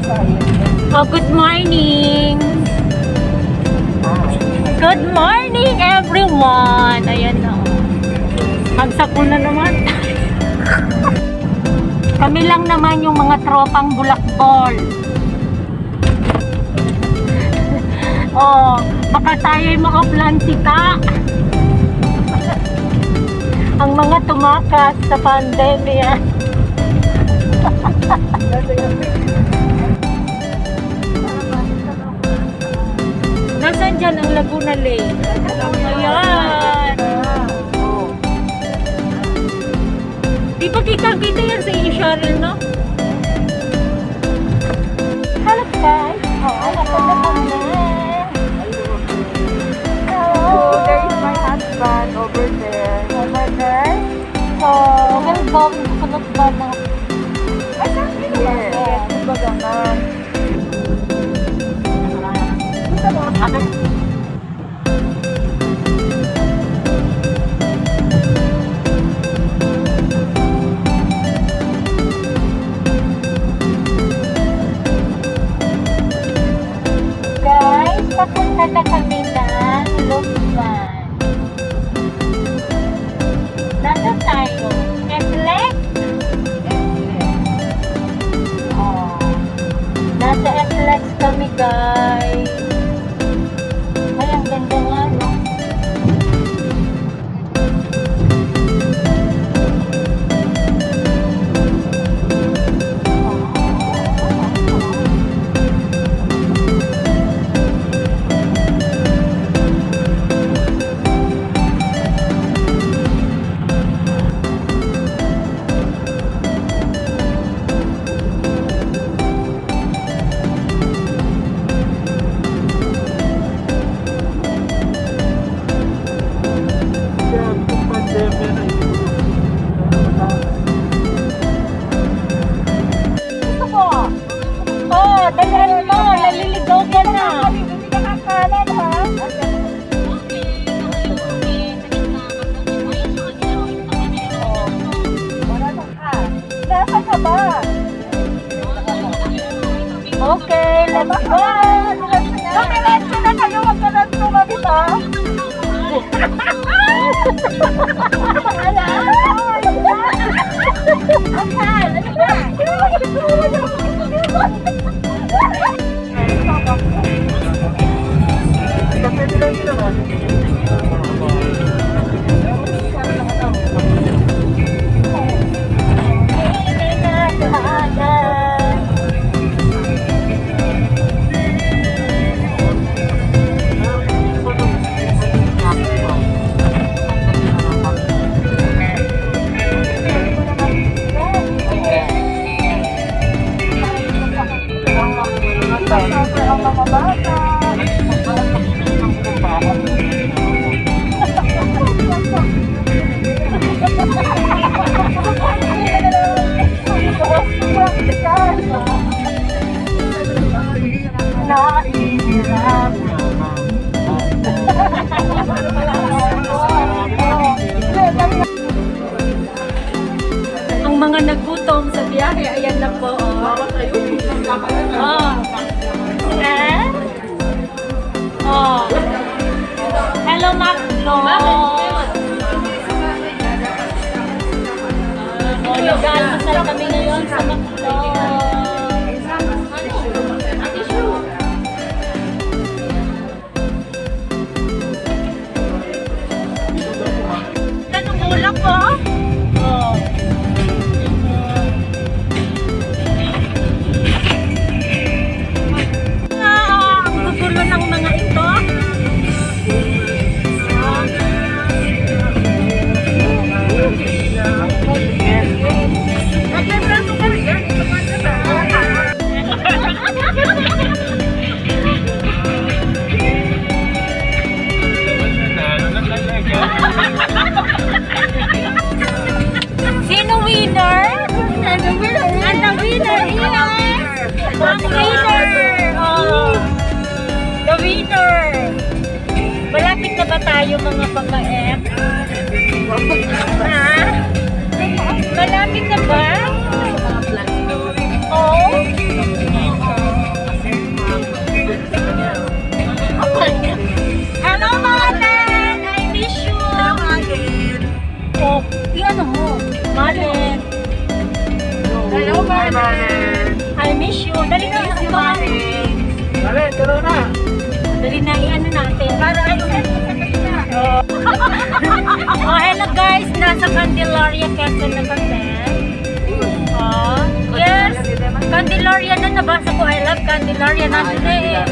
Oh, good morning! Good morning, everyone! Ayan na. Magsakol na naman. Kami lang naman yung mga tropang bulakbol. Oh, baka tayo'y makaplansita. Ang mga tumakas sa pandemya. Nasaan dyan ang Laguna Lake? Ayan. Di ba kita yan sa iyo, Cheryl, no? Hello guys. Hello kami. So, there is my husband over there. Over there. So, we'll go kulot ba na? Ay, saan yun naman? Yes, bagangan. Gusto mo? Guys, papunta na kami ng Lukman. Nasaan tayo? Eslex? Oh. Nasa Eslex kami, guys. Ay, ang ganda nga, no? Dalhan mo, naliligaw ka na. Hindi ka kakalan, ha? Nasa ka ba? Okay, let's go. Mamiretso na kayo, wag ka na tumabit, ha? Ang mga bata. Ang mga nagutom sa biyahe, ayan na po. Oh. Eh? Oh. Hello, Maclot. Oh, nag-almusal kami ngayon sa Maclot. Anong ulam po? Oh. Ang gugulo ng mga ito. Sino winner? And the winner is... Ang winner! Oh. The winner! Malapit na ba tayo mga papa-F? Ha? Malapit na ba? Oh? I miss you. Dali na yung kumain. Dali, turo na. Dali na i-ano natin. Para ano oh, hello guys. Nasa Candelaria, Quezon na kami. Oh, yes. Candelaria na nabasa ko. I love Candelaria. Nandun na eh.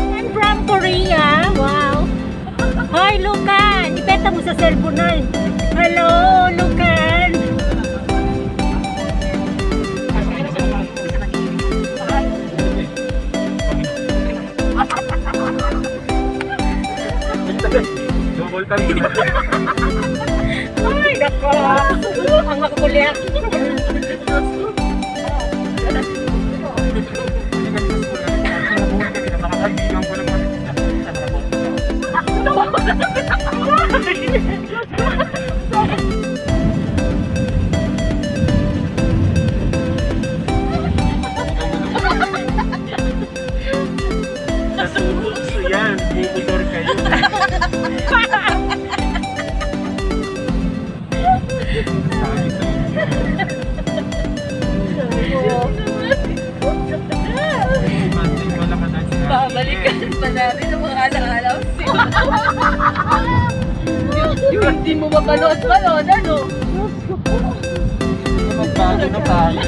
I'm from Korea. Wow. Hi, Lucan. Ipeta mo sa cellphone na. Hello, Lucan. Double time. Ay, nako. Ang makukuliak. So yan, bubudor kayo. Babalikan pa namin ang mga alang-alaw sila. Yung hindi mo mapanood-panood, ano? Magbago na tayo.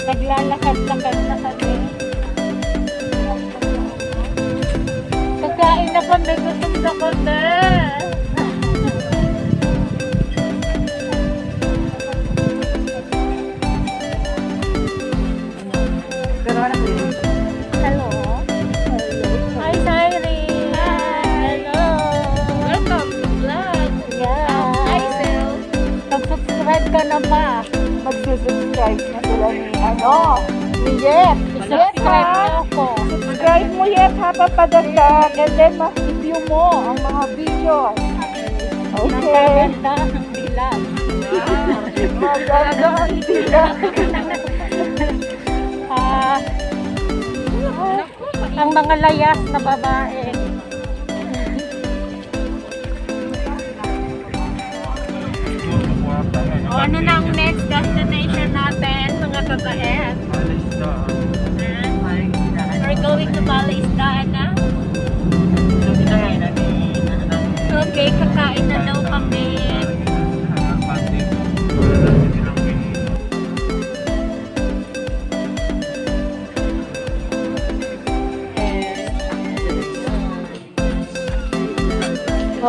Naglalakad-lakad na kami. Kakain na kami, gutom na kami. subscribe na sila ni ni Yep. Yep ha. Subscribe mo Yep ha, papadagdag. And then mas-review mo ang mga videos. Okay. Maganda ang dilag. Maganda ang dilag. Ang mga layas na babae. Ano na ang next destination natin, mga kabaet? We're going to Balaisdaan na? Okay, kakain na daw kami.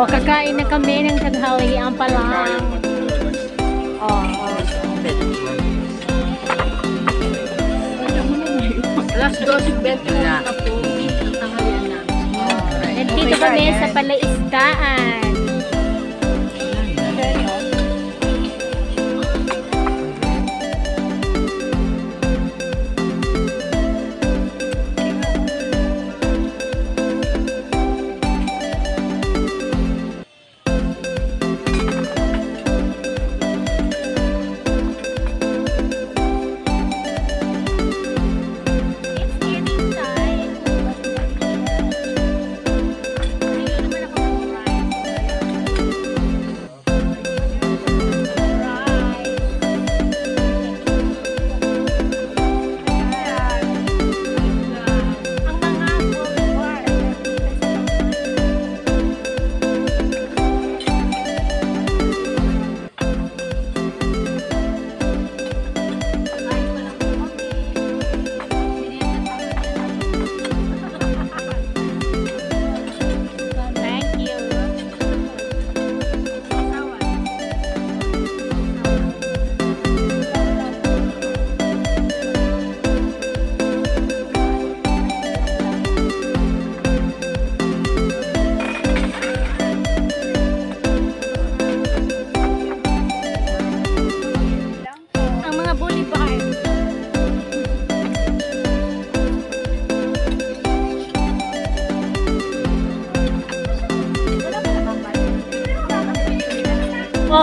Kakain na kami ng tanghalian pa lang. Alas 2:20 na po. Tanghalian na. Nandito kami sa Balaisdaan.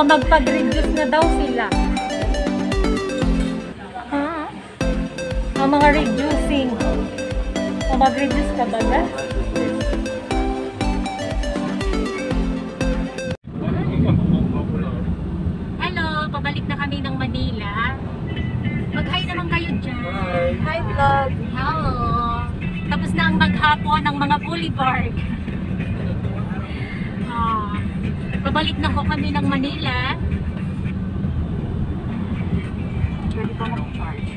Magpag-reduce na daw sila. Ang mga reducing. Mag-reduce ka ba na? Hello, pabalik na kami ng Manila. Mag-hi naman kayo dyan. Hi vlog. Hello. Tapos na ang maghapon ng mga boulevard. Pabalik na ko kami ng Manila. Pwede pa mag-charge.